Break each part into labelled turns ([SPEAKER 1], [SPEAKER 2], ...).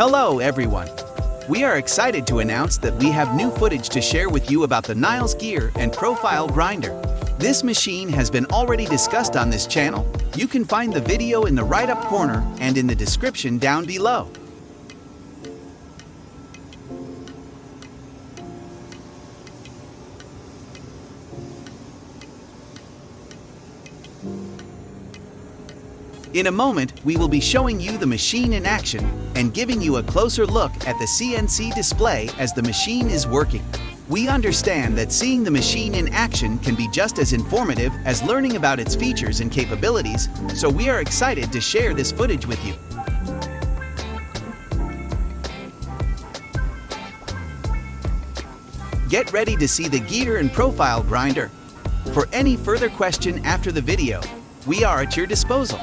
[SPEAKER 1] Hello everyone! We are excited to announce that we have new footage to share with you about the Niles gear and profile grinder. This machine has been already discussed on this channel. You can find the video in the right up corner and in the description down below. In a moment, we will be showing you the machine in action and giving you a closer look at the CNC display as the machine is working. We understand that seeing the machine in action can be just as informative as learning about its features and capabilities, so we are excited to share this footage with you. Get ready to see the gear and profile grinder. For any further question after the video, we are at your disposal.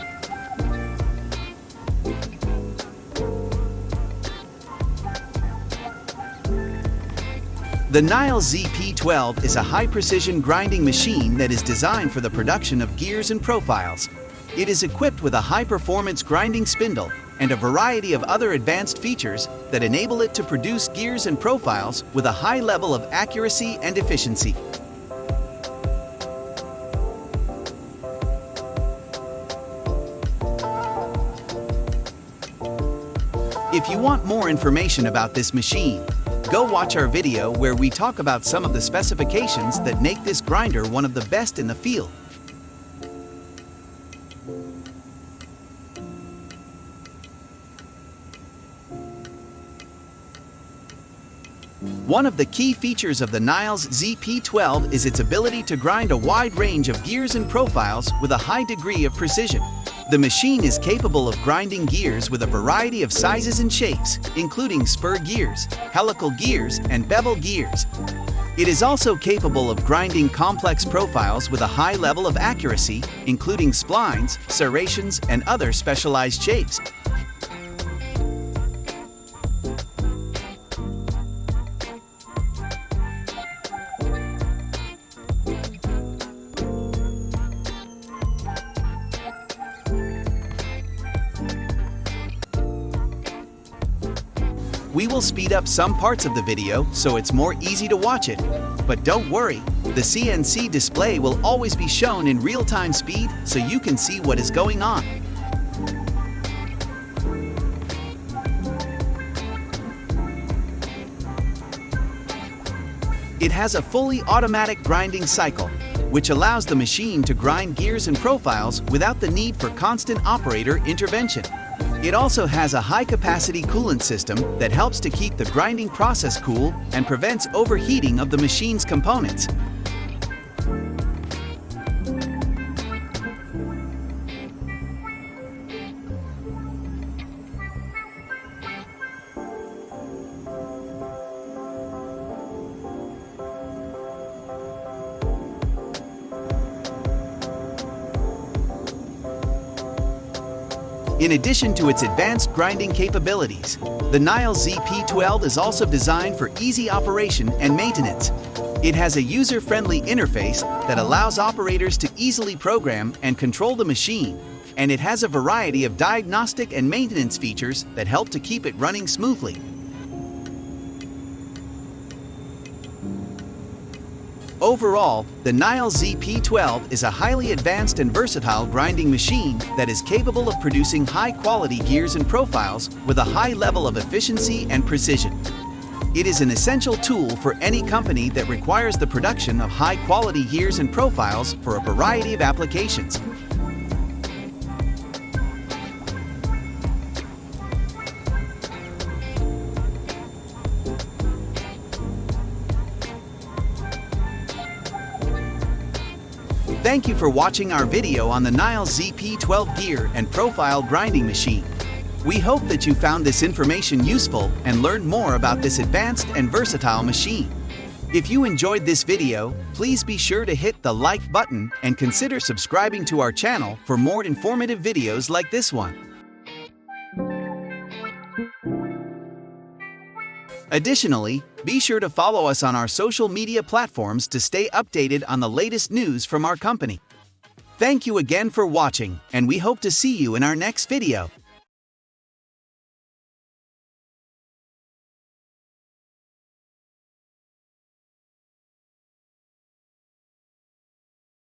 [SPEAKER 1] The Niles ZP12 is a high-precision grinding machine that is designed for the production of gears and profiles. It is equipped with a high-performance grinding spindle and a variety of other advanced features that enable it to produce gears and profiles with a high level of accuracy and efficiency. If you want more information about this machine, go watch our video where we talk about some of the specifications that make this grinder one of the best in the field. One of the key features of the Niles ZP12 is its ability to grind a wide range of gears and profiles with a high degree of precision. The machine is capable of grinding gears with a variety of sizes and shapes, including spur gears, helical gears, and bevel gears. It is also capable of grinding complex profiles with a high level of accuracy, including splines, serrations, and other specialized shapes. We will speed up some parts of the video so it's more easy to watch it. But don't worry, the CNC display will always be shown in real-time speed so you can see what is going on. It has a fully automatic grinding cycle, which allows the machine to grind gears and profiles without the need for constant operator intervention. It also has a high-capacity coolant system that helps to keep the grinding process cool and prevents overheating of the machine's components. In addition to its advanced grinding capabilities, the Niles ZP12 is also designed for easy operation and maintenance. It has a user-friendly interface that allows operators to easily program and control the machine, and it has a variety of diagnostic and maintenance features that help to keep it running smoothly. Overall, the Niles ZP12 is a highly advanced and versatile grinding machine that is capable of producing high-quality gears and profiles with a high level of efficiency and precision. It is an essential tool for any company that requires the production of high-quality gears and profiles for a variety of applications. Thank you for watching our video on the Niles ZP12 gear and profile grinding machine. We hope that you found this information useful and learned more about this advanced and versatile machine. If you enjoyed this video, please be sure to hit the like button and consider subscribing to our channel for more informative videos like this one. Additionally, be sure to follow us on our social media platforms to stay updated on the latest news from our company. Thank you again for watching, and we hope to see you in our next video.